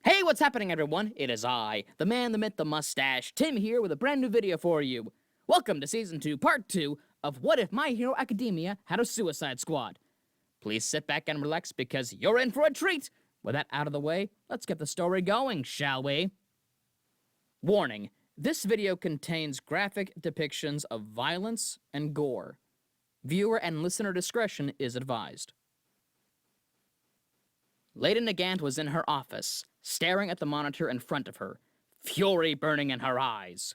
Hey, what's happening, everyone? It is I, the man, the myth, the mustache, Tim here with a brand new video for you. Welcome to Season 2, Part 2 of What If My Hero Academia Had a Suicide Squad. Please sit back and relax because you're in for a treat. With that out of the way, let's get the story going, shall we? Warning, this video contains graphic depictions of violence and gore. Viewer and listener discretion is advised. Lady Nagant was in her office, staring at the monitor in front of her, fury burning in her eyes.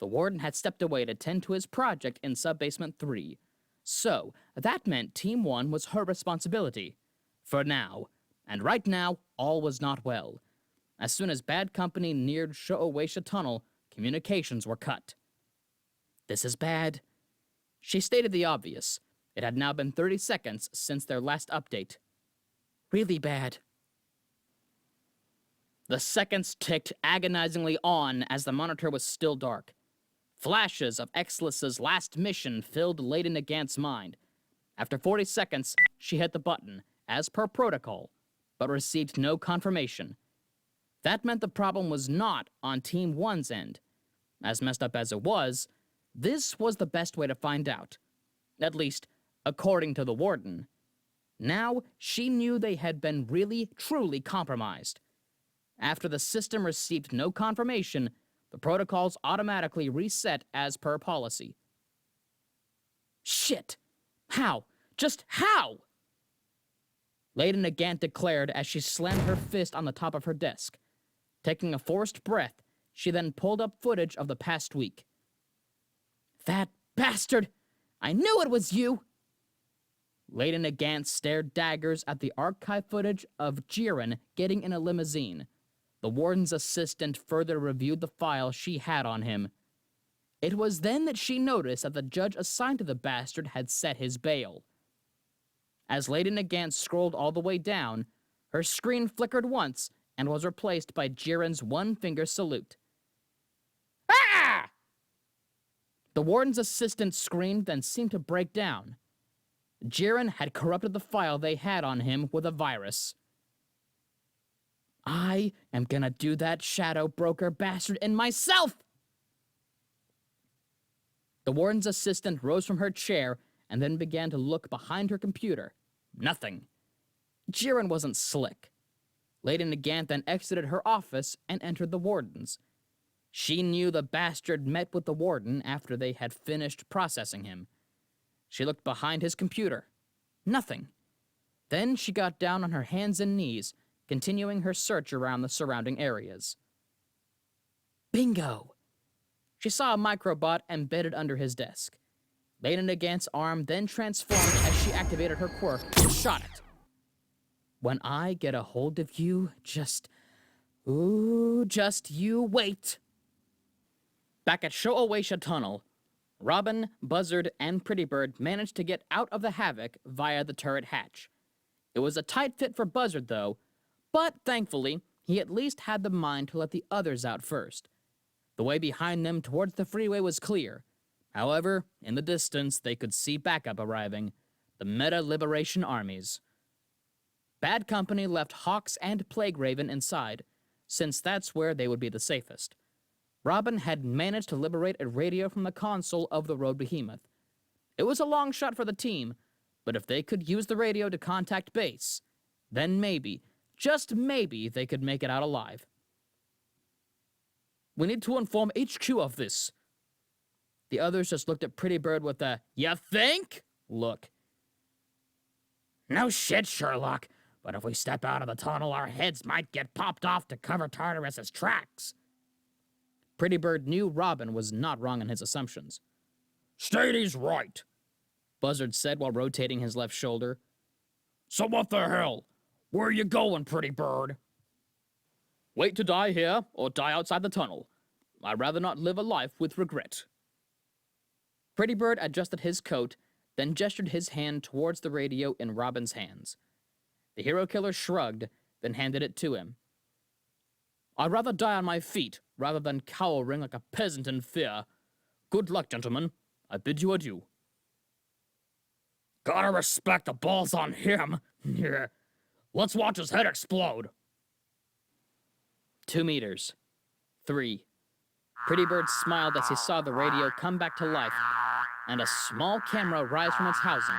The warden had stepped away to tend to his project in Sub-Basement 3. So, that meant Team 1 was her responsibility. For now. And right now, all was not well. As soon as Bad Company neared Showa Tunnel, communications were cut. This is bad. She stated the obvious. It had now been 30 seconds since their last update. Really bad. The seconds ticked agonizingly on as the monitor was still dark. Flashes of Exelis's last mission filled Lady Nagant's mind. After 40 seconds, she hit the button, as per protocol, but received no confirmation. That meant the problem was not on Team 1's end. As messed up as it was, this was the best way to find out. At least, according to the warden. Now, she knew they had been really, truly compromised. After the system received no confirmation, the protocols automatically reset as per policy. Shit! How? Just how? Lady Nagant declared as she slammed her fist on the top of her desk. Taking a forced breath, she then pulled up footage of the past week. That bastard! I knew it was you! Lady Nagant stared daggers at the archive footage of Jiren getting in a limousine. The warden's assistant further reviewed the file she had on him. It was then that she noticed that the judge assigned to the bastard had set his bail. As Lady Nagant scrolled all the way down, her screen flickered once and was replaced by Jiren's one-finger salute. Ah! The warden's assistant screamed, then seemed to break down. Jiren had corrupted the file they had on him with a virus. I am gonna do that shadow broker bastard in myself! The warden's assistant rose from her chair and then began to look behind her computer. Nothing. Jiren wasn't slick. Lady Nagant then exited her office and entered the warden's. She knew the bastard met with the warden after they had finished processing him. She looked behind his computer. Nothing. Then she got down on her hands and knees, continuing her search around the surrounding areas. Bingo! She saw a microbot embedded under his desk. Lady Nagant's arm then transformed as she activated her quirk and shot it. When I get a hold of you, just you wait. Back at Showa Tunnel, Robin, Buzzard, and Pretty Bird managed to get out of the havoc via the turret hatch. It was a tight fit for Buzzard, though, but thankfully, he at least had the mind to let the others out first. The way behind them towards the freeway was clear. However, in the distance, they could see backup arriving, the Meta Liberation Armies. Bad Company left Hawks and Plague Raven inside, since that's where they would be the safest. Robin had managed to liberate a radio from the console of the Road Behemoth. It was a long shot for the team, but if they could use the radio to contact base, then maybe, just maybe, they could make it out alive. We need to inform HQ of this. The others just looked at Pretty Bird with a, "You think?" look. No shit, Sherlock, but if we step out of the tunnel, our heads might get popped off to cover Tartarus's tracks. Pretty Bird knew Robin was not wrong in his assumptions. Stady's right, Buzzard said while rotating his left shoulder. So what the hell? Where are you going, Pretty Bird? Wait to die here or die outside the tunnel. I'd rather not live a life with regret. Pretty Bird adjusted his coat, then gestured his hand towards the radio in Robin's hands. The hero killer shrugged, then handed it to him. I'd rather die on my feet, rather than cowering like a peasant in fear. Good luck, gentlemen. I bid you adieu. Gotta respect the balls on him. Let's watch his head explode. 2 meters. 3. Pretty Bird smiled as he saw the radio come back to life, and a small camera rise from its housing.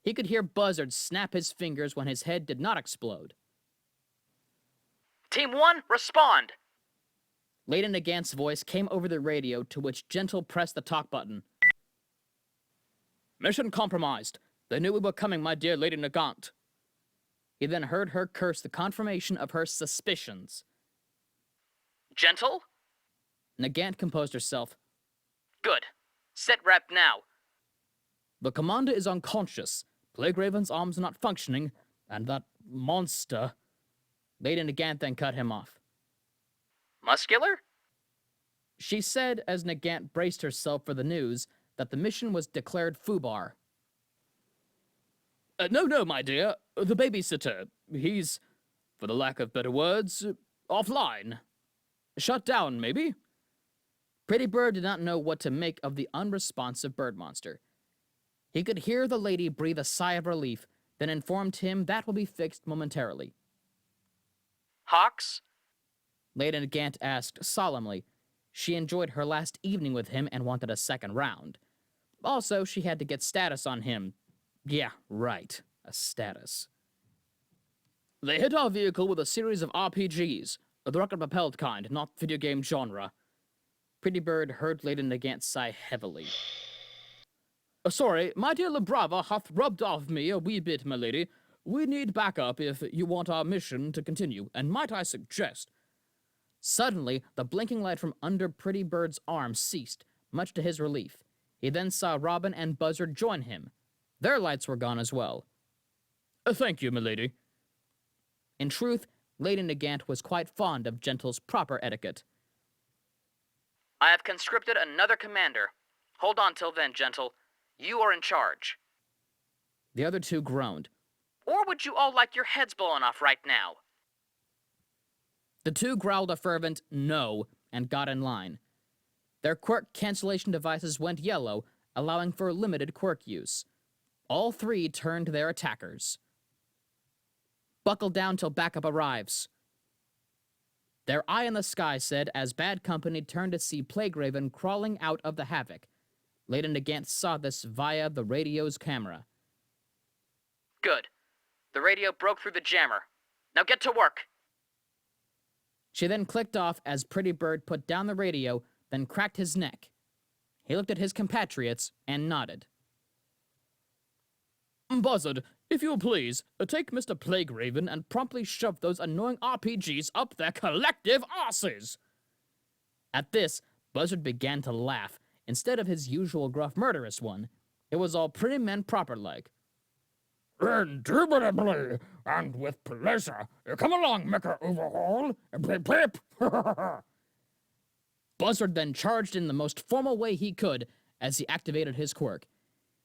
He could hear Buzzard snap his fingers when his head did not explode. Team 1, respond! Lady Nagant's voice came over the radio, to which Gentle pressed the talk button. Mission compromised. They knew we were coming, my dear Lady Nagant. He then heard her curse the confirmation of her suspicions. Gentle? Nagant composed herself. Good. Set rep now. The commander is unconscious. Plague Raven's arms are not functioning, and that monster... Lady Nagant then cut him off. Muscular? She said as Nagant braced herself for the news that the mission was declared foobar. No, my dear. The babysitter. He's, for the lack of better words, offline. Shut down, maybe? Pretty Bird did not know what to make of the unresponsive bird monster. He could hear the lady breathe a sigh of relief, then informed him that will be fixed momentarily. Hawks? Lady Nagant asked solemnly. She enjoyed her last evening with him and wanted a second round. Also, she had to get status on him. Yeah, right. A status. They hit our vehicle with a series of RPGs. The rocket-propelled kind, not video game genre. Pretty Bird heard Lady Nagant sigh heavily. Sorry, my dear Labrava hath rubbed off me a wee bit, my lady. We need backup if you want our mission to continue, and might I suggest... Suddenly, the blinking light from under Pretty Bird's arm ceased, much to his relief. He then saw Robin and Buzzard join him. Their lights were gone as well. Thank you, milady. In truth, Lady Nagant was quite fond of Gentle's proper etiquette. I have conscripted another commander. Hold on till then, Gentle. You are in charge. The other two groaned. Or would you all like your heads blown off right now? The two growled a fervent no and got in line. Their quirk cancellation devices went yellow, allowing for limited quirk use. All three turned to their attackers. Buckle down till backup arrives. Their eye in the sky said as Bad Company turned to see Plague Raven crawling out of the havoc. Lady Nagant saw this via the radio's camera. Good. The radio broke through the jammer. Now get to work. She then clicked off as Pretty Bird put down the radio, then cracked his neck. He looked at his compatriots and nodded. Buzzard, if you'll please, take Mr. Plague Raven and promptly shove those annoying RPGs up their collective asses. At this, Buzzard began to laugh, instead of his usual gruff murderous one. It was all pretty men proper-like. Indubitably, and with pleasure. Come along, Mecha Overhaul. Blip, blip. Buzzard then charged in the most formal way he could as he activated his quirk.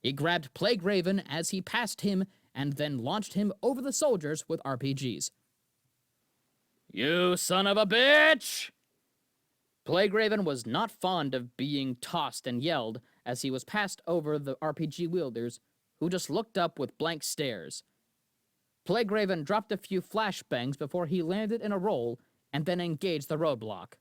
He grabbed Plague Raven as he passed him and then launched him over the soldiers with RPGs. You son of a bitch! Plague Raven was not fond of being tossed and yelled as he was passed over the RPG wielders, who just looked up with blank stares. Plague Raven dropped a few flashbangs before he landed in a roll and then engaged the roadblock.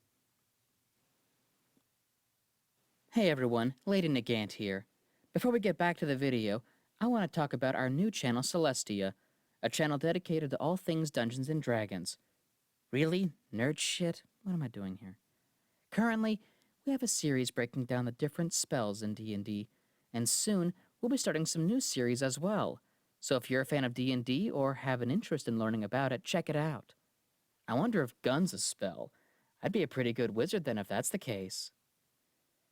Hey everyone, Lady Nagant here. Before we get back to the video, I want to talk about our new channel Celestia, a channel dedicated to all things Dungeons & Dragons. Really? Nerd shit? What am I doing here? Currently, we have a series breaking down the different spells in D&D, and soon we'll be starting some new series as well. So if you're a fan of D&D or have an interest in learning about it, check it out. I wonder if gun's a spell. I'd be a pretty good wizard then if that's the case.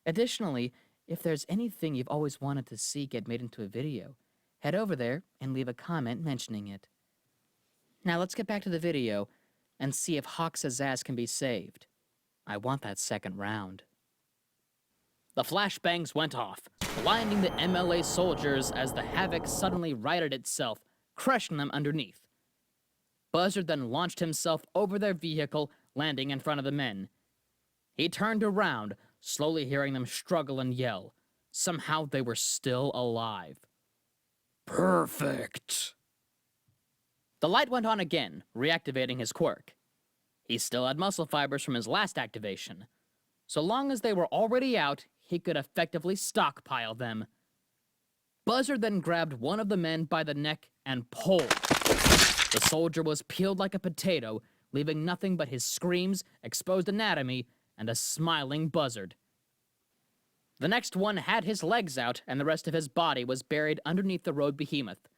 Additionally, if there's anything you've always wanted to see get made into a video, head over there and leave a comment mentioning it. Now let's get back to the video and see if Hawks' ass can be saved. I want that second round. The flashbangs went off, blinding the MLA soldiers as the havoc suddenly righted itself, crushing them underneath. Buzzard then launched himself over their vehicle, landing in front of the men. He turned around, slowly hearing them struggle and yell. Somehow they were still alive. Perfect. The light went on again, reactivating his quirk. He still had muscle fibers from his last activation. So long as they were already out, he could effectively stockpile them. Buzzard then grabbed one of the men by the neck and pulled. The soldier was peeled like a potato, leaving nothing but his screams, exposed anatomy, and a smiling Buzzard. The next one had his legs out, and the rest of his body was buried underneath the road behemoth.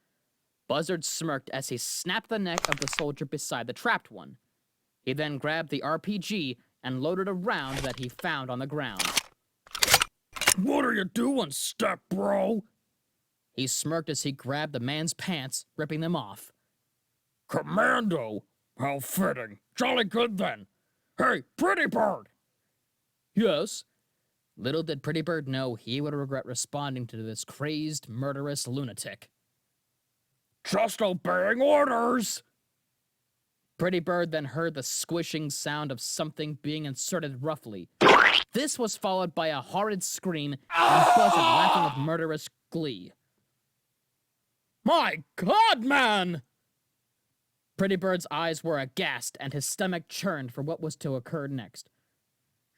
Buzzard smirked as he snapped the neck of the soldier beside the trapped one. He then grabbed the RPG and loaded a round that he found on the ground. What are you doing, step bro? He smirked as he grabbed the man's pants, ripping them off. Commando? How fitting. Jolly good then. Hey, Pretty Bird! Yes? Little did Pretty Bird know he would regret responding to this crazed, murderous lunatic. Just obeying orders! Pretty Bird then heard the squishing sound of something being inserted roughly. This was followed by a horrid scream and Buzzard laughing with murderous glee. My God, man! Pretty Bird's eyes were aghast and his stomach churned for what was to occur next.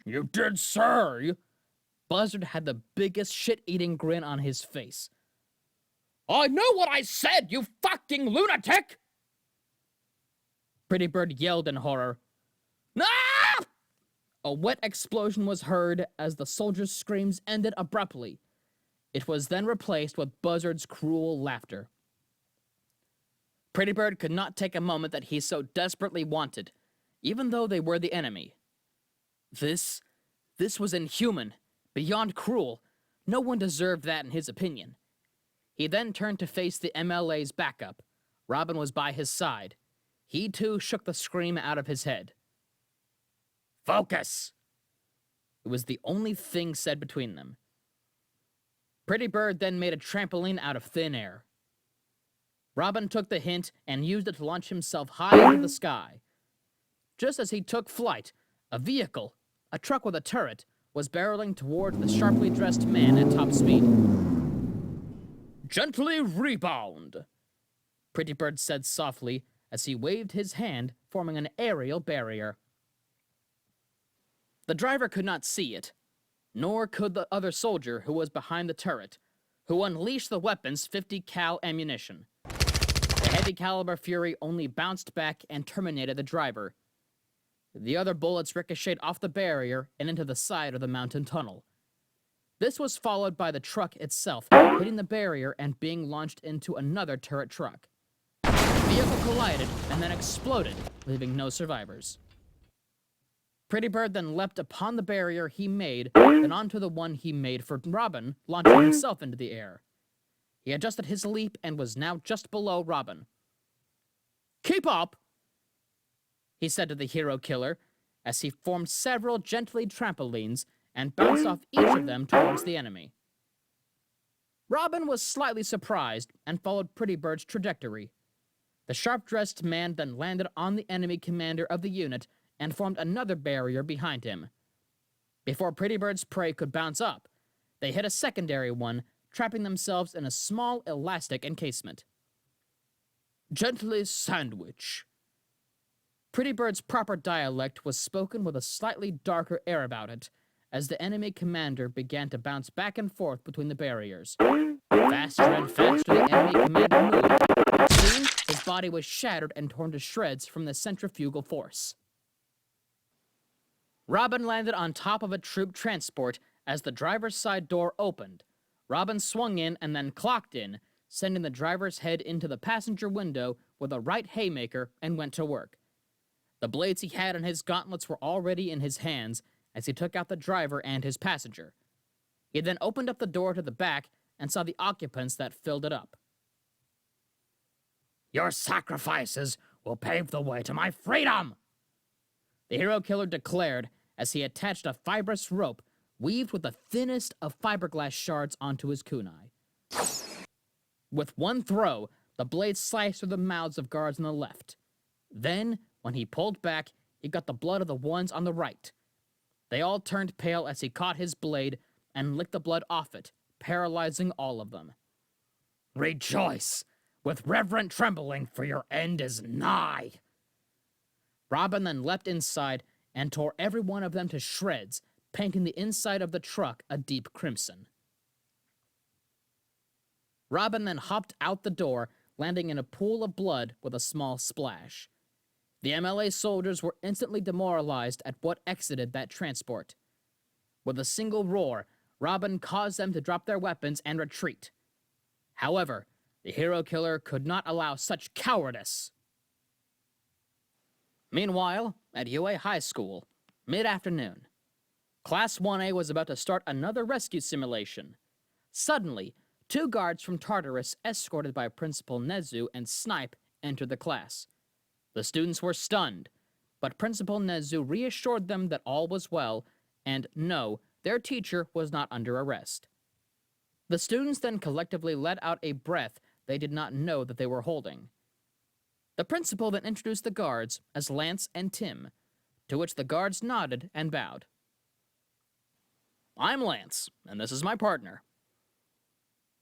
You did say? Buzzard had the biggest shit-eating grin on his face. I know what I said, you fucking lunatic! Pretty Bird yelled in horror. Ah! A wet explosion was heard as the soldier's screams ended abruptly. It was then replaced with Buzzard's cruel laughter. Pretty Bird could not take a moment that he so desperately wanted, even though they were the enemy. This was inhuman, beyond cruel. No one deserved that in his opinion. He then turned to face the MLA's backup. Robin was by his side. He too shook the scream out of his head. Focus! It was the only thing said between them. Pretty Bird then made a trampoline out of thin air. Robin took the hint and used it to launch himself high into the sky. Just as he took flight, a vehicle, a truck with a turret, was barreling toward the sharply dressed man at top speed. Gently rebound, Pretty Bird said softly as he waved his hand, forming an aerial barrier. The driver could not see it, nor could the other soldier who was behind the turret, who unleashed the weapon's 50 cal ammunition. The heavy caliber Fury only bounced back and terminated the driver. The other bullets ricocheted off the barrier and into the side of the mountain tunnel. This was followed by the truck itself, hitting the barrier and being launched into another turret truck. The vehicle collided and then exploded, leaving no survivors. Pretty Bird then leapt upon the barrier he made, then onto the one he made for Robin, launching himself into the air. He adjusted his leap and was now just below Robin. Keep up, he said to the hero killer, as he formed several gently trampolines and bounced off each of them towards the enemy. Robin was slightly surprised and followed Pretty Bird's trajectory. The sharp-dressed man then landed on the enemy commander of the unit and formed another barrier behind him. Before Pretty Bird's prey could bounce up, they hit a secondary one, trapping themselves in a small elastic encasement. Gently sandwich. Pretty Bird's proper dialect was spoken with a slightly darker air about it, as the enemy commander began to bounce back and forth between the barriers. Faster and faster the enemy commander moved. Soon, his body was shattered and torn to shreds from the centrifugal force. Robin landed on top of a troop transport as the driver's side door opened. Robin swung in and then clocked in, sending the driver's head into the passenger window with a right haymaker and went to work. The blades he had in his gauntlets were already in his hands as he took out the driver and his passenger. He then opened up the door to the back and saw the occupants that filled it up. Your sacrifices will pave the way to my freedom, the hero killer declared as he attached a fibrous rope weaved with the thinnest of fiberglass shards onto his kunai. With one throw, the blade sliced through the mouths of guards on the left. Then, when he pulled back, he got the blood of the ones on the right. They all turned pale as he caught his blade and licked the blood off it, paralyzing all of them. Rejoice, with reverent trembling, for your end is nigh. Robin then leapt inside and tore every one of them to shreds, painting the inside of the truck a deep crimson. Robin then hopped out the door, landing in a pool of blood with a small splash. The MLA soldiers were instantly demoralized at what exited that transport. With a single roar, Robin caused them to drop their weapons and retreat. However, the hero killer could not allow such cowardice. Meanwhile, at UA High School, mid-afternoon, Class 1A was about to start another rescue simulation. Suddenly, 2 guards from Tartarus, escorted by Principal Nezu and Snipe, entered the class. The students were stunned, but Principal Nezu reassured them that all was well, and no, their teacher was not under arrest. The students then collectively let out a breath they did not know that they were holding. The principal then introduced the guards as Lance and Tim, to which the guards nodded and bowed. "I'm Lance, and this is my partner."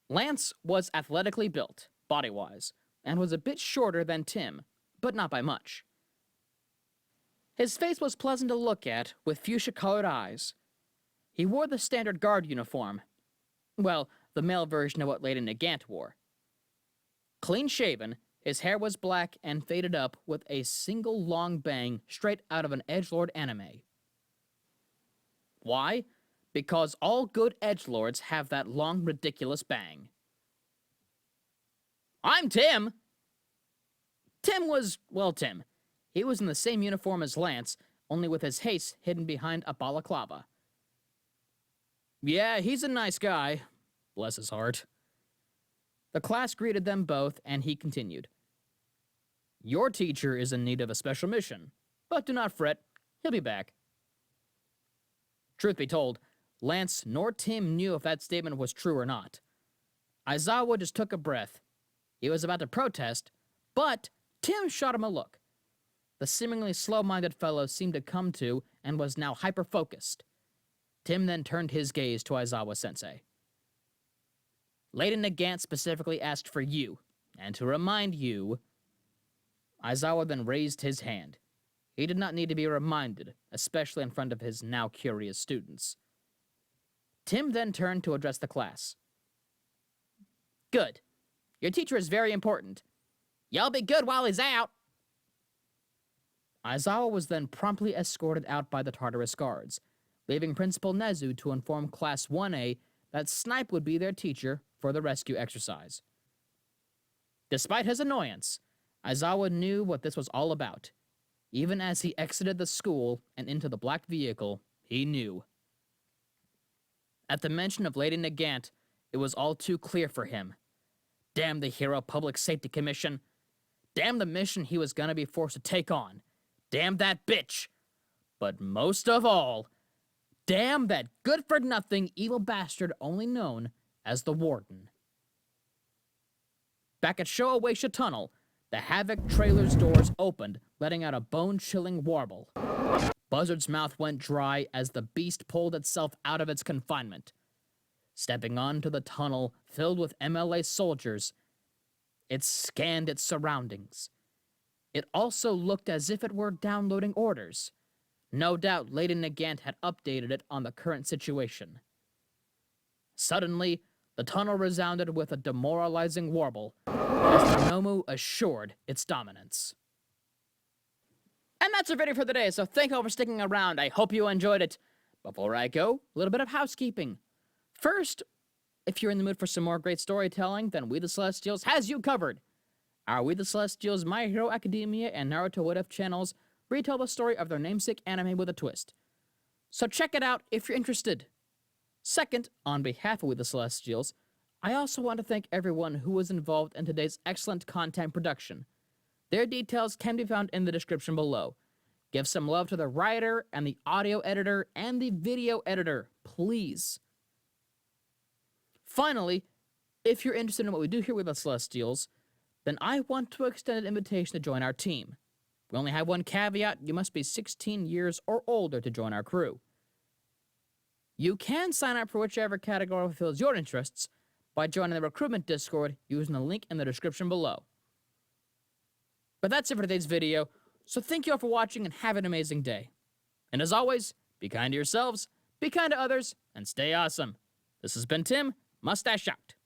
Lance was athletically built, body-wise, and was a bit shorter than Tim, but not by much. His face was pleasant to look at, with fuchsia-colored eyes. He wore the standard guard uniform. Well, the male version of what Lady Nagant wore. Clean-shaven, his hair was black and faded up with a single long bang straight out of an edgelord anime. Why? Because all good edgelords have that long, ridiculous bang. "I'm Tim!" Tim was, well, Tim. He was in the same uniform as Lance, only with his face hidden behind a balaclava. "Yeah, he's a nice guy. Bless his heart." The class greeted them both, and he continued. "Your teacher is in need of a special mission, but do not fret, he'll be back." Truth be told, Lance nor Tim knew if that statement was true or not. Aizawa just took a breath. He was about to protest, but Tim shot him a look. The seemingly slow-minded fellow seemed to come to and was now hyper-focused. Tim then turned his gaze to Aizawa-sensei. "Lady Nagant specifically asked for you, and to remind you..." Aizawa then raised his hand. He did not need to be reminded, especially in front of his now curious students. Tim then turned to address the class. "Good. Your teacher is very important. Y'all be good while he's out." Aizawa was then promptly escorted out by the Tartarus guards, leaving Principal Nezu to inform Class 1A that Snipe would be their teacher for the rescue exercise. Despite his annoyance, Aizawa knew what this was all about. Even as he exited the school and into the black vehicle, he knew. At the mention of Lady Nagant, it was all too clear for him. Damn the Hero Public Safety Commission. Damn the mission he was gonna be forced to take on. Damn that bitch. But most of all, damn that good-for-nothing evil bastard only known as the Warden. Back at Showa Tunnel, the Havoc trailer's doors opened, letting out a bone-chilling warble. Buzzard's mouth went dry as the beast pulled itself out of its confinement. Stepping onto the tunnel filled with MLA soldiers, it scanned its surroundings. It also looked as if it were downloading orders. No doubt Lady Nagant had updated it on the current situation. Suddenly, the tunnel resounded with a demoralizing warble, as the Nomu assured its dominance. And that's our video for today, so thank you all for sticking around. I hope you enjoyed it. Before I go, a little bit of housekeeping. First, if you're in the mood for some more great storytelling, then We the Celestials has you covered. Our We the Celestials, My Hero Academia, and Naruto What If channels retell the story of their namesake anime with a twist. So check it out if you're interested. Second, on behalf of We the Celestials, I also want to thank everyone who was involved in today's excellent content production. Their details can be found in the description below. Give some love to the writer and the audio editor and the video editor, please. Finally, if you're interested in what we do here with the Celestials, then I want to extend an invitation to join our team. We only have one caveat: you must be 16 years or older to join our crew. You can sign up for whichever category fulfills your interests by joining the recruitment Discord using the link in the description below. But that's it for today's video, So thank you all for watching and have an amazing day. And as always, be kind to yourselves, be kind to others, and stay awesome. This has been Tim, Mustache Out.